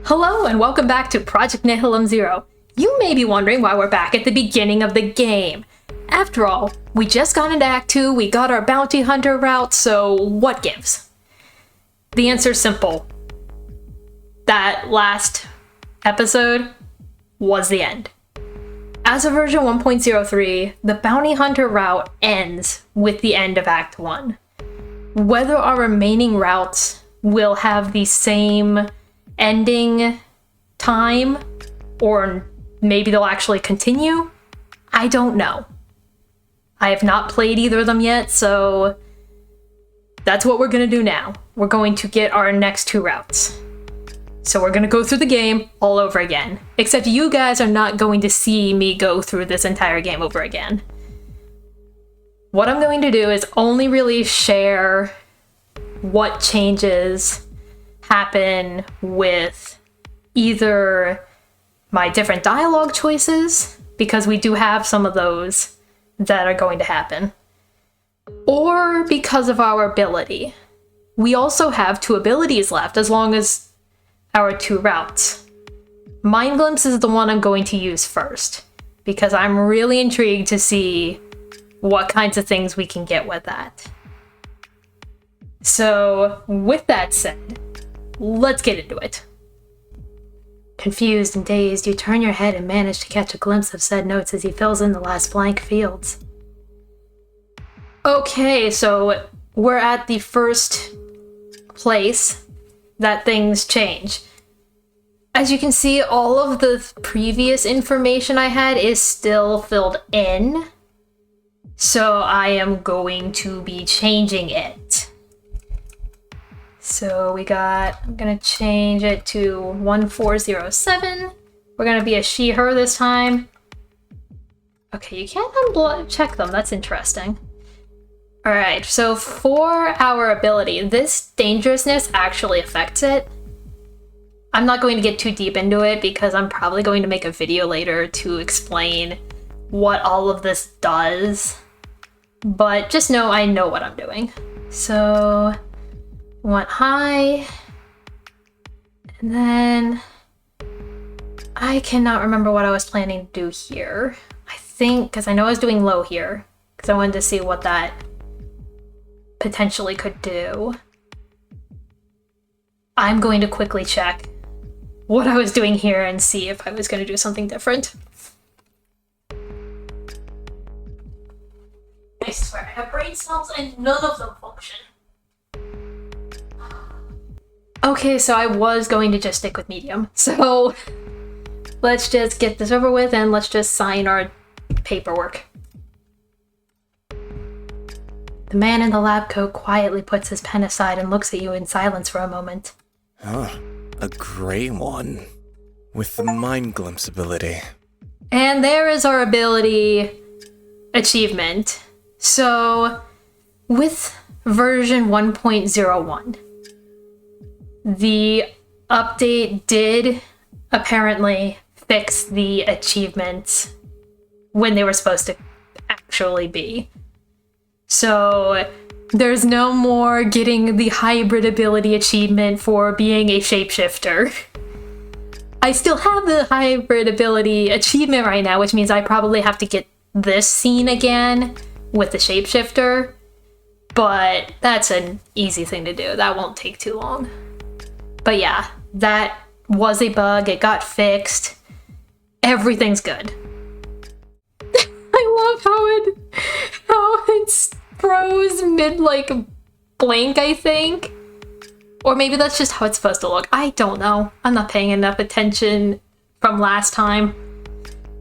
Hello and welcome back to Project Nihilum 0. You may be wondering why we're back at the beginning of the game. After all, we just got into Act 2, we got our bounty hunter route, so what gives? The answer's simple. That last episode was the end. As of version 1.03, the bounty hunter route ends with the end of Act 1. Whether our remaining routes will have the same ending time, or maybe they'll actually continue, I don't know. I have not played either of them yet, so that's what we're gonna do now. We're going to get our next two routes. So we're gonna go through the game all over again. Except you guys are not going to see me go through this entire game over again. What I'm going to do is only really share what changes happen with either my different dialogue choices, because we do have some of those that are going to happen, or because of our ability. We also have two abilities left, as long as our two routes. Mind Glimpse is the one I'm going to use first, because I'm really intrigued to see what kinds of things we can get with that. So, with that said, let's get into it. Confused and dazed, you turn your head and manage to catch a glimpse of said notes as he fills in the last blank fields. Okay, so we're at the first place that things change. As you can see, all of the previous information I had is still filled in, so I am going to be changing it. So I'm gonna change it to 1407. We're gonna be a she, her this time. Okay, you can't check them, that's interesting. Alright, so for our ability, this dangerousness actually affects it. I'm not going to get too deep into it because I'm probably going to make a video later to explain what all of this does. But just know I know what I'm doing. So want high, and then I cannot remember what I was planning to do here. I think, because I know I was doing low here, because I wanted to see what that potentially could do. I'm going to quickly check what I was doing here and see if I was going to do something different. I swear, I have brain cells and none of them function. Okay, so I was going to just stick with medium. So let's just get this over with and let's just sign our paperwork. The man in the lab coat quietly puts his pen aside and looks at you in silence for a moment. Ah, a gray one with the Mind Glimpse ability. And there is our ability achievement. So with version 1.01, the update did apparently fix the achievements when they were supposed to actually be. So there's no more getting the hybrid ability achievement for being a shapeshifter. I still have the hybrid ability achievement right now, which means I probably have to get this scene again with the shapeshifter, but that's an easy thing to do. That won't take too long. But yeah, that was a bug. It got fixed. Everything's good. I love how it froze mid blink, I think. Or maybe that's just how it's supposed to look. I don't know. I'm not paying enough attention from last time.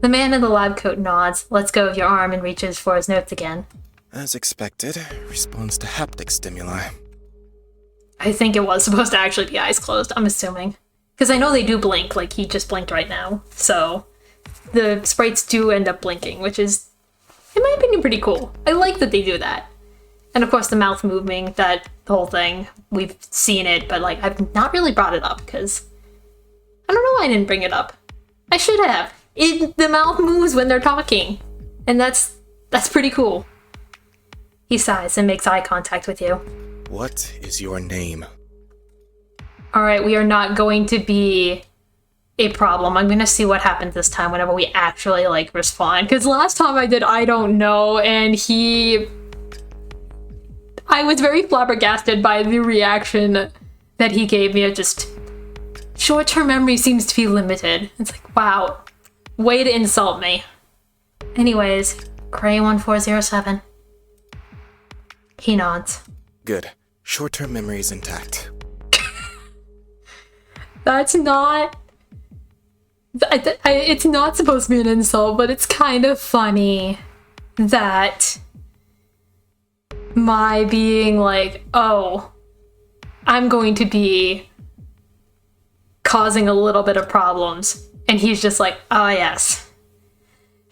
The man in the lab coat nods, lets go of your arm, and reaches for his notes again. As expected, responds to haptic stimuli. I think it was supposed to actually be eyes closed, I'm assuming. Because I know they do blink, like he just blinked right now. So the sprites do end up blinking, which is, in my opinion, pretty cool. I like that they do that. And of course the mouth moving, that whole thing, we've seen it, but I've not really brought it up because I don't know why I didn't bring it up. I should have. The mouth moves when they're talking, and that's pretty cool. He sighs and makes eye contact with you. What is your name? Alright, we are not going to be a problem. I'm gonna see what happens this time whenever we actually, like, respond. Because last time I did I don't know, and I was very flabbergasted by the reaction that he gave me of just, short-term memory seems to be limited. It's like, wow, way to insult me. Anyways, Gray 1407. He nods. Good. Short-term memory is intact. That's not... it's not supposed to be an insult, but it's kind of funny that my being like, oh, I'm going to be causing a little bit of problems. And he's just like, oh yes,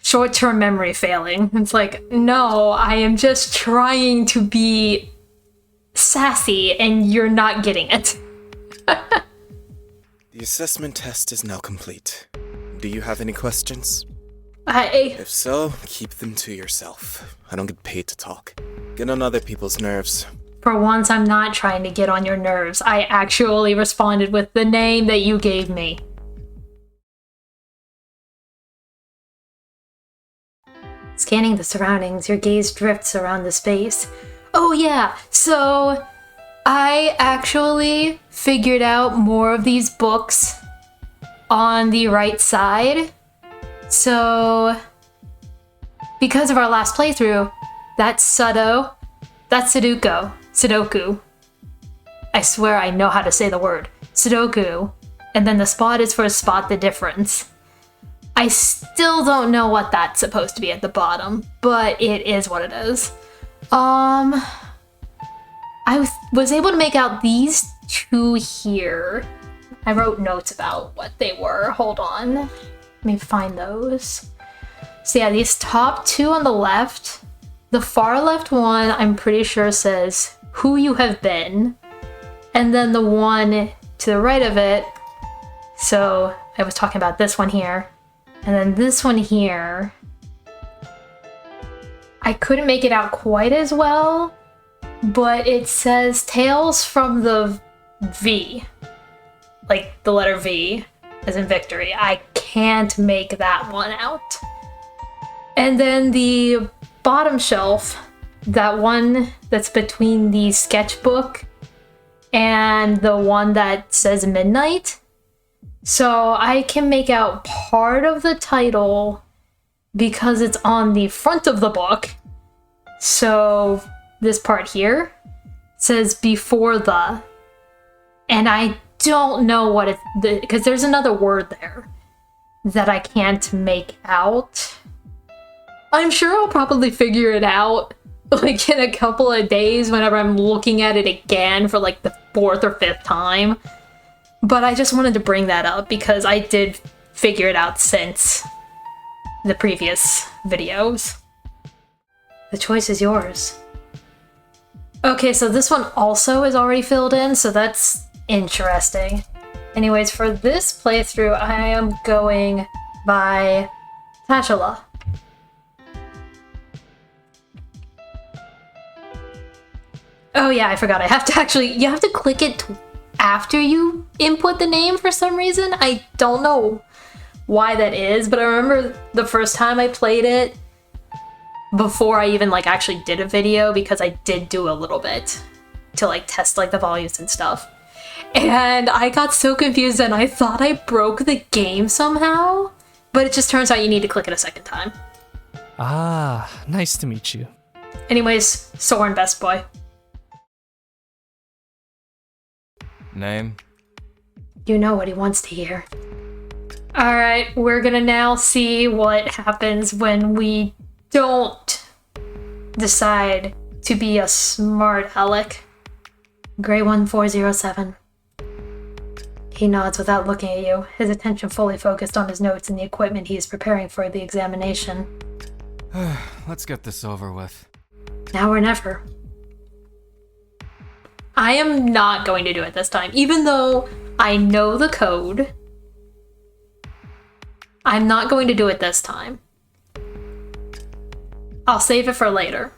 short-term memory failing. It's like, no, I am just trying to be sassy and you're not getting it. The assessment test is now complete. Do you have any questions? If so, keep them to yourself. I don't get paid to talk. Get on other people's nerves. For once, I'm not trying to get on your nerves. I actually responded with the name that you gave me. Scanning the surroundings, your gaze drifts around the space. Oh yeah, so I actually figured out more of these books on the right side. So, because of our last playthrough, that's Sudoku. I swear I know how to say the word. Sudoku. And then the spot is for spot the difference. I still don't know what that's supposed to be at the bottom, but it is what it is. I was able to make out these two here. I wrote notes about what they were. Hold on. Let me find those. So yeah, these top two on the left. The far left one, I'm pretty sure says who you have been. And then the one to the right of it, so I was talking about this one here. And then this one here, I couldn't make it out quite as well, but it says Tales from the V. Like the letter V, as in victory. I can't make that one out. And then the bottom shelf, that one that's between the sketchbook and the one that says midnight. So I can make out part of the title because it's on the front of the book. So this part here says before the, and I don't know what it's, because there's another word there that I can't make out. I'm sure I'll probably figure it out like in a couple of days whenever I'm looking at it again for like the 4th or 5th time. But I just wanted to bring that up because I did figure it out since the previous videos. The choice is yours. Okay, so this one also is already filled in, so that's interesting. Anyways, for this playthrough, I am going by Tashala. Oh yeah, I forgot. You have to click it after you input the name for some reason. I don't know why that is, but I remember the first time I played it, before I even like actually did a video, because I did do a little bit to like test like the volumes and stuff. And I got so confused and I thought I broke the game somehow, but it just turns out you need to click it a second time. Ah, nice to meet you. Anyways, Soren, best boy. Name? You know what he wants to hear. Alright, we're gonna now see what happens when we don't decide to be a smart aleck. Gray 1407. He nods without looking at you, his attention fully focused on his notes and the equipment he is preparing for the examination. Let's get this over with. Now or never. I am not going to do it this time. Even though I know the code, I'm not going to do it this time. I'll save it for later.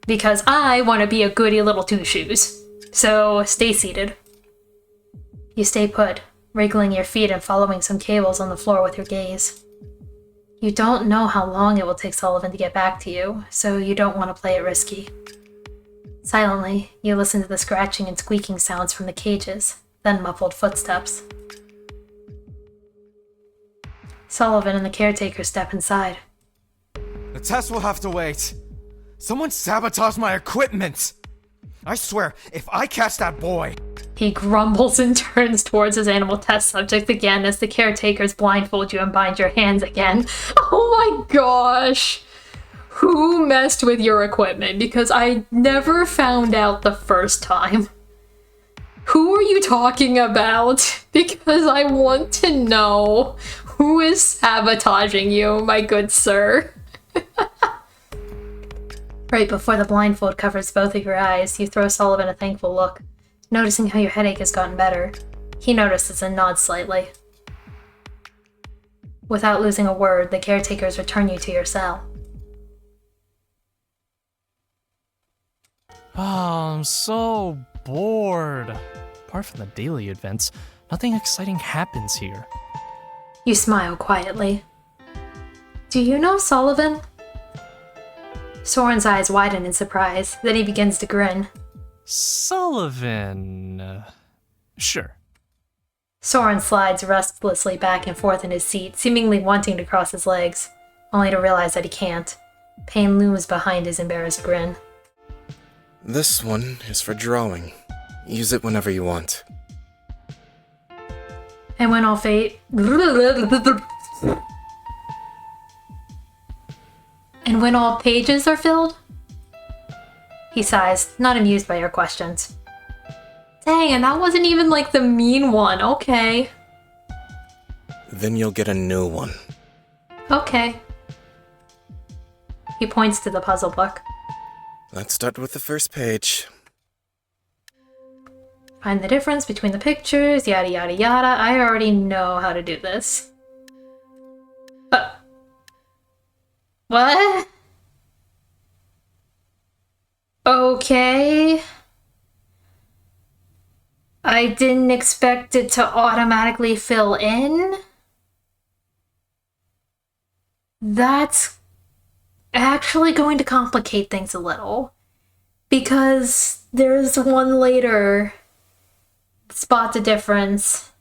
Because I want to be a goody little two-shoes. So stay seated. You stay put, wriggling your feet and following some cables on the floor with your gaze. You don't know how long it will take Sullivan to get back to you, so you don't want to play it risky. Silently, you listen to the scratching and squeaking sounds from the cages, then muffled footsteps. Sullivan and the caretaker step inside. The test will have to wait. Someone sabotaged my equipment! I swear, if I catch that boy... He grumbles and turns towards his animal test subject again as the caretakers blindfold you and bind your hands again. Oh my gosh! Who messed with your equipment? Because I never found out the first time. Who are you talking about? Because I want to know who is sabotaging you, my good sir. Right before the blindfold covers both of your eyes, you throw Sullivan a thankful look, noticing how your headache has gotten better. He notices and nods slightly. Without losing a word, the caretakers return you to your cell. Oh, I'm so bored. Apart from the daily events, nothing exciting happens here. You smile quietly. Do you know Sullivan? Soren's eyes widen in surprise, then he begins to grin. Sullivan... sure. Soren slides restlessly back and forth in his seat, seemingly wanting to cross his legs, only to realize that he can't. Pain looms behind his embarrassed grin. This one is for drawing. Use it whenever you want. And when all And when all pages are filled? He sighs, not amused by your questions. Dang, and that wasn't even like the mean one, okay. Then you'll get a new one. Okay. He points to the puzzle book. Let's start with the first page. Find the difference between the pictures, yada yada yada. I already know how to do this. What? Okay. I didn't expect it to automatically fill in. That's actually going to complicate things a little. Because there's one later, spot the difference,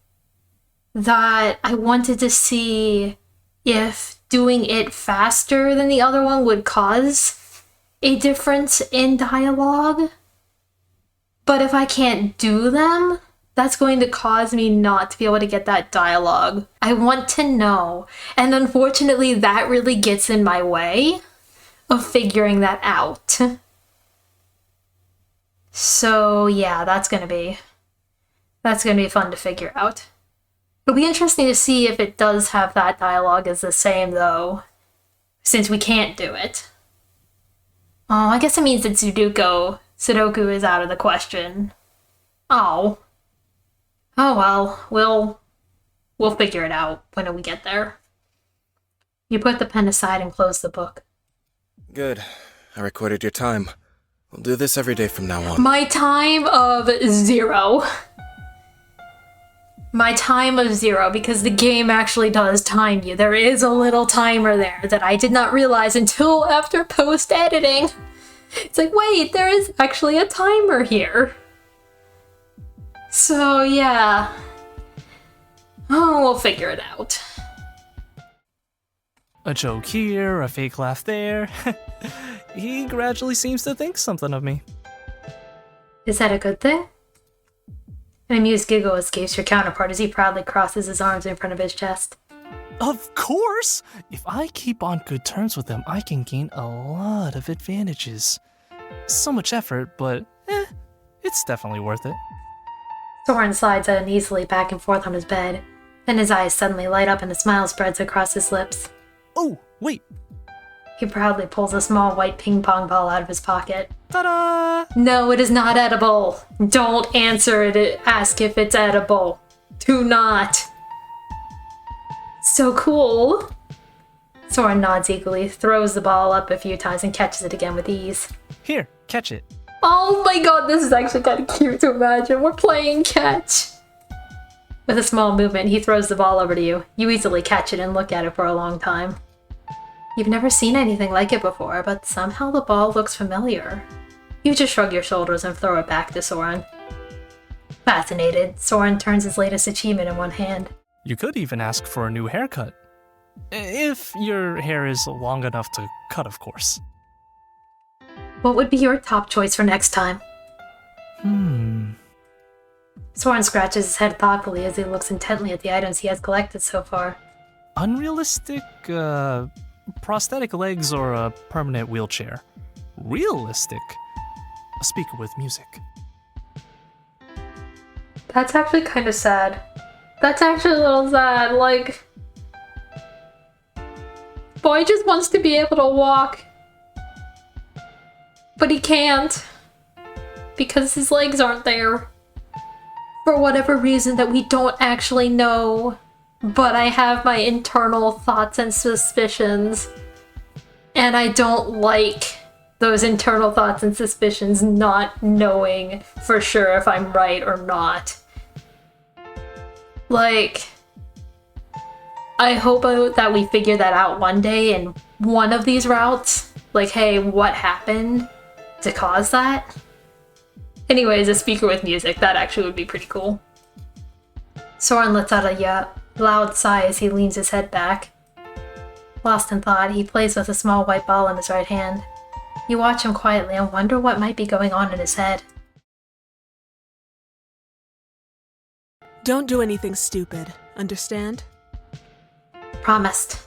that I wanted to see if doing it faster than the other one would cause a difference in dialogue. But if I can't do them, that's going to cause me not to be able to get that dialogue. I want to know. And unfortunately, that really gets in my way of figuring that out. So yeah, that's gonna be fun to figure out. It'll be interesting to see if it does have that dialogue as the same, though, since we can't do it. Oh, I guess it means that Sudoku is out of the question. Oh. Oh well, we'll figure it out when we get there. You put the pen aside and close the book. Good. I recorded your time. We'll do this every day from now on. My time of 0. My time of 0, because the game actually does time you. There is a little timer there that I did not realize until after post-editing. It's like, wait, there is actually a timer here. So, yeah. Oh, we'll figure it out. A joke here, a fake laugh there. He gradually seems to think something of me. Is that a good thing? An amused giggle escapes your counterpart as he proudly crosses his arms in front of his chest. Of course! If I keep on good terms with them, I can gain a lot of advantages. So much effort, but it's definitely worth it. Soren slides uneasily back and forth on his bed. Then his eyes suddenly light up and a smile spreads across his lips. Oh, wait. He proudly pulls a small white ping pong ball out of his pocket. Ta-da! No, it is not edible. Don't answer it. Ask if it's edible. Do not. So cool. Soren nods eagerly, throws the ball up a few times and catches it again with ease. Here, catch it. Oh my god, this is actually kind of cute to imagine. We're playing catch. With a small movement, he throws the ball over to you. You easily catch it and look at it for a long time. You've never seen anything like it before, but somehow the ball looks familiar. You just shrug your shoulders and throw it back to Soren. Fascinated, Soren turns his latest achievement in one hand. You could even ask for a new haircut. If your hair is long enough to cut, of course. What would be your top choice for next time? Soren scratches his head thoughtfully as he looks intently at the items he has collected so far. Unrealistic, prosthetic legs or a permanent wheelchair. Realistic, a speaker with music. That's actually kind of sad. That's actually a little sad, like... Boy just wants to be able to walk. But he can't. Because his legs aren't there. For whatever reason that we don't actually know. But I have my internal thoughts and suspicions. And I don't like those internal thoughts and suspicions not knowing for sure if I'm right or not. Like, I hope that we figure that out one day in one of these routes. Like, hey, what happened to cause that? Anyways, a speaker with music, that actually would be pretty cool. Soren lets out a loud sigh as he leans his head back. Lost in thought, he plays with a small white ball in his right hand. You watch him quietly and wonder what might be going on in his head. Don't do anything stupid, understand? Promised.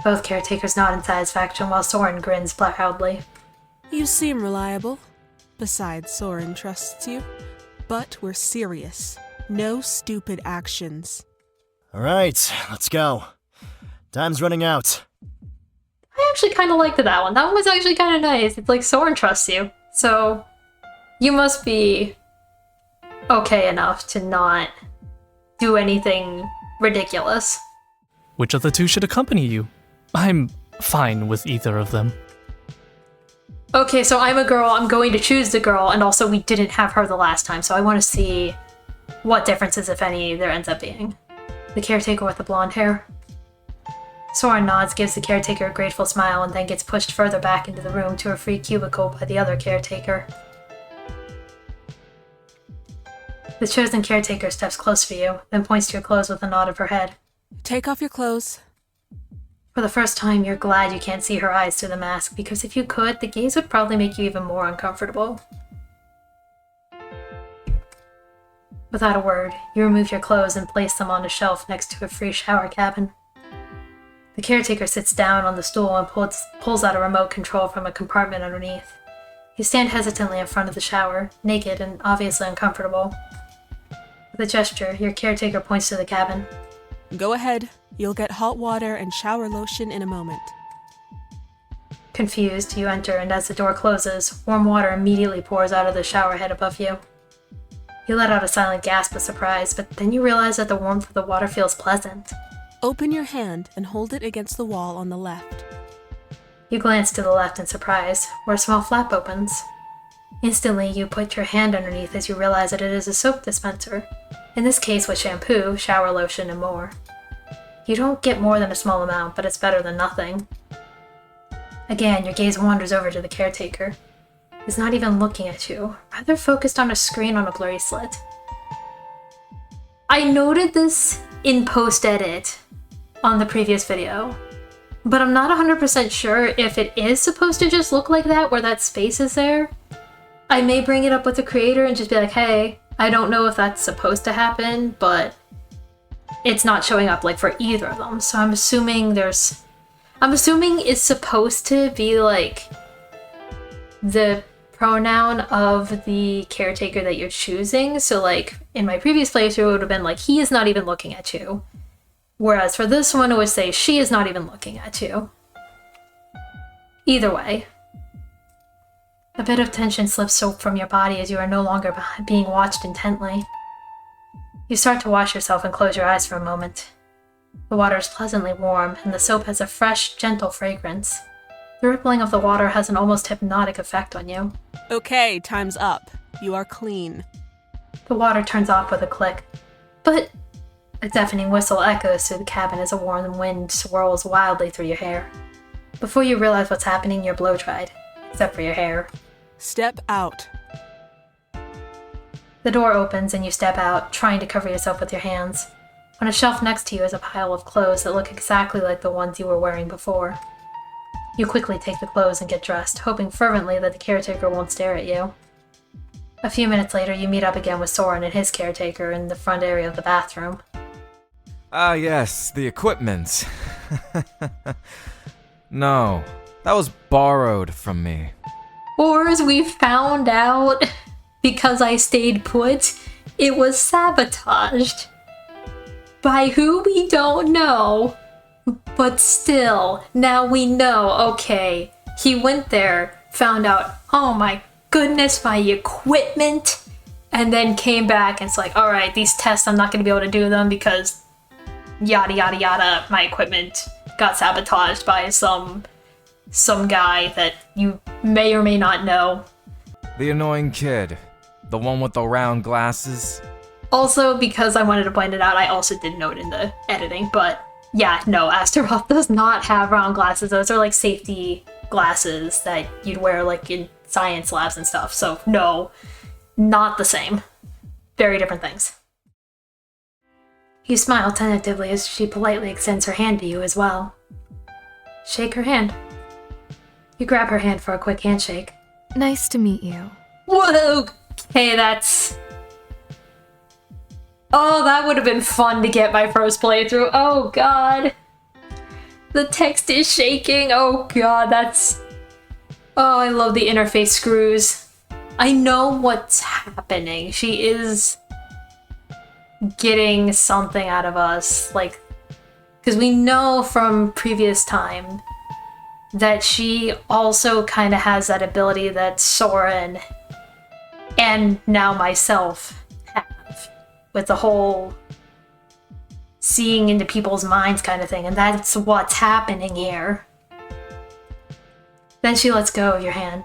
Both caretakers nod in satisfaction while Soren grins proudly. You seem reliable. Besides, Soren trusts you. But we're serious. No stupid actions. Alright, let's go. Time's running out. I actually kind of liked that one. That one was actually kind of nice. It's like Soren trusts you. So, you must be okay enough to not do anything ridiculous. Which of the two should accompany you? I'm fine with either of them. Okay, so I'm a girl, I'm going to choose the girl, and also we didn't have her the last time, so I want to see what differences, if any, there ends up being. The caretaker with the blonde hair. Soren nods, gives the caretaker a grateful smile, and then gets pushed further back into the room to a free cubicle by the other caretaker. The chosen caretaker steps close for you, then points to your clothes with a nod of her head. Take off your clothes. For the first time, you're glad you can't see her eyes through the mask, because if you could, the gaze would probably make you even more uncomfortable. Without a word, you remove your clothes and place them on a shelf next to a free shower cabin. The caretaker sits down on the stool and pulls out a remote control from a compartment underneath. You stand hesitantly in front of the shower, naked and obviously uncomfortable. With a gesture, your caretaker points to the cabin. Go ahead. You'll get hot water and shower lotion in a moment. Confused, you enter, and as the door closes, warm water immediately pours out of the shower head above you. You let out a silent gasp of surprise, but then you realize that the warmth of the water feels pleasant. Open your hand and hold it against the wall on the left. You glance to the left in surprise, where a small flap opens. Instantly, you put your hand underneath as you realize that it is a soap dispenser, in this case with shampoo, shower lotion, and more. You don't get more than a small amount, but it's better than nothing. Again, your gaze wanders over to the caretaker. He's not even looking at you, rather focused on a screen on a blurry slit. I noted this in post-edit on the previous video, but I'm not 100% sure if it is supposed to just look like that, where that space is there. I may bring it up with the creator and just be like, hey, I don't know if that's supposed to happen, but it's not showing up like for either of them. So I'm assuming it's supposed to be like the pronoun of the caretaker that you're choosing. So like in my previous playthrough, it would have been like, he is not even looking at you. Whereas for this one, it would say, she is not even looking at you. Either way. A bit of tension slips from your body as you are no longer being watched intently. You start to wash yourself and close your eyes for a moment. The water is pleasantly warm, and the soap has a fresh, gentle fragrance. The rippling of the water has an almost hypnotic effect on you. Okay, time's up. You are clean. The water turns off with a click. But a deafening whistle echoes through the cabin as a warm wind swirls wildly through your hair. Before you realize what's happening, you're blow-dried, except for your hair. Step out. The door opens and you step out, trying to cover yourself with your hands. On a shelf next to you is a pile of clothes that look exactly like the ones you were wearing before. You quickly take the clothes and get dressed, hoping fervently that the caretaker won't stare at you. A few minutes later, you meet up again with Soren and his caretaker in the front area of the bathroom. Ah, yes, the equipment. No, that was borrowed from me. Or as we found out, because I stayed put, it was sabotaged. By who we don't know. But still, now we know, okay. He went there, found out, oh my goodness, my equipment, and then came back and it's like, alright, these tests, I'm not going to be able to do them because yada yada yada, my equipment got sabotaged by some guy that you may or may not know. The annoying kid. The one with the round glasses. Also, because I wanted to point it out, I also did note in the editing, but yeah, no, Astaroth does not have round glasses. Those are like safety glasses that you'd wear like in science labs and stuff. So no, not the same. Very different things. You smile tentatively as she politely extends her hand to you as well. Shake her hand. You grab her hand for a quick handshake. Nice to meet you. Whoa! Hey, that's... Oh, that would have been fun to get my first playthrough. Oh god. The text is shaking. Oh god, that's... Oh, I love the interface screws. I know what's happening. She is getting something out of us. Like, because we know from previous time that she also kind of has that ability that Soren and now myself have, with the whole seeing into people's minds kind of thing, and that's what's happening here. Then she lets go of your hand.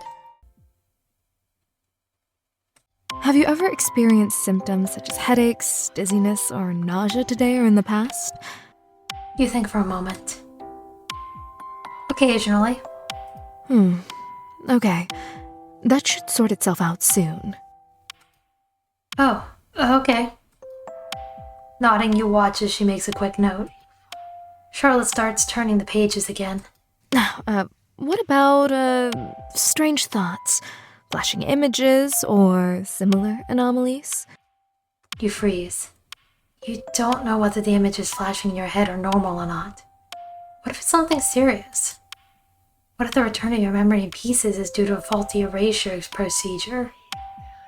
Have you ever experienced symptoms such as headaches, dizziness, or nausea today or in the past? You think for a moment. Occasionally. Okay. That should sort itself out soon. Oh, okay. Nodding, you watch as she makes a quick note. Charlotte starts turning the pages again. What about, strange thoughts, flashing images, or similar anomalies? You freeze. You don't know whether the images flashing in your head are normal or not. What if it's something serious? What if the return of your memory in pieces is due to a faulty erasure procedure?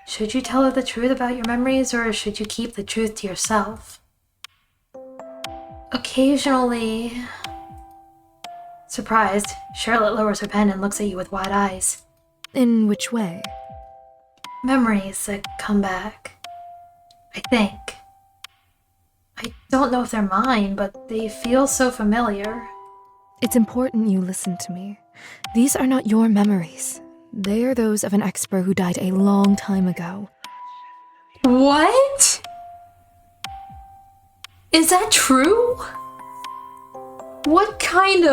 Should you tell her the truth about your memories, or should you keep the truth to yourself? Occasionally... Surprised, Charlotte lowers her pen and looks at you with wide eyes. In which way? Memories that come back. I think. I don't know if they're mine, but they feel so familiar. It's important you listen to me. These are not your memories. They are those of an expert who died a long time ago. What? Is that true? What kind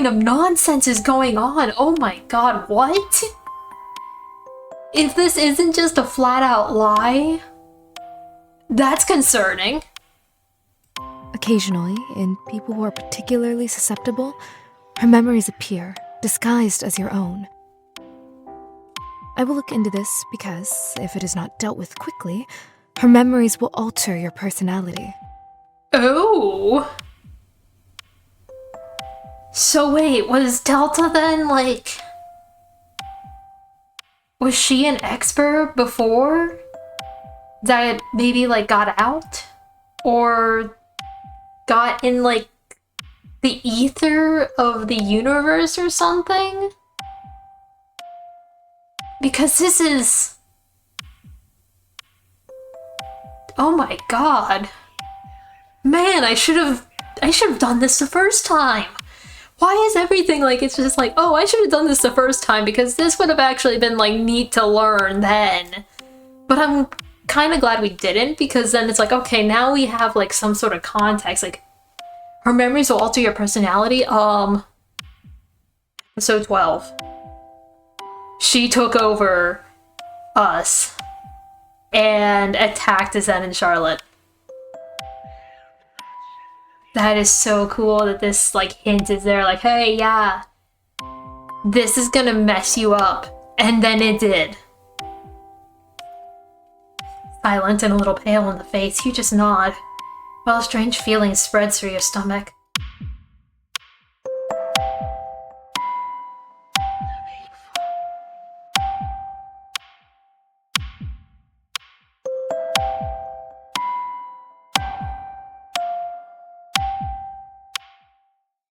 of nonsense is going on? Oh my god, what? If this isn't just a flat-out lie, that's concerning. Occasionally, in people who are particularly susceptible, her memories appear, disguised as your own. I will look into this because, if it is not dealt with quickly, her memories will alter your personality. Oh. So wait, was Delta then, like... Was she an expert before? That maybe, like, got out? Or got in, like, the ether of the universe or something? Because this is... Oh my god. Man, I should have done this the first time. Why is everything like, it's just like, oh, I should have done this the first time because this would have actually been like neat to learn then. But I'm kind of glad we didn't, because then it's like, okay, now we have like some sort of context. Like, her memories will alter your personality. Episode 12. She took over us and attacked Zen and Charlotte. That is so cool that this like hint is there, like, hey, yeah, this is gonna mess you up. And then it did. Silent and a little pale in the face, you just nod, while a strange feeling spreads through your stomach.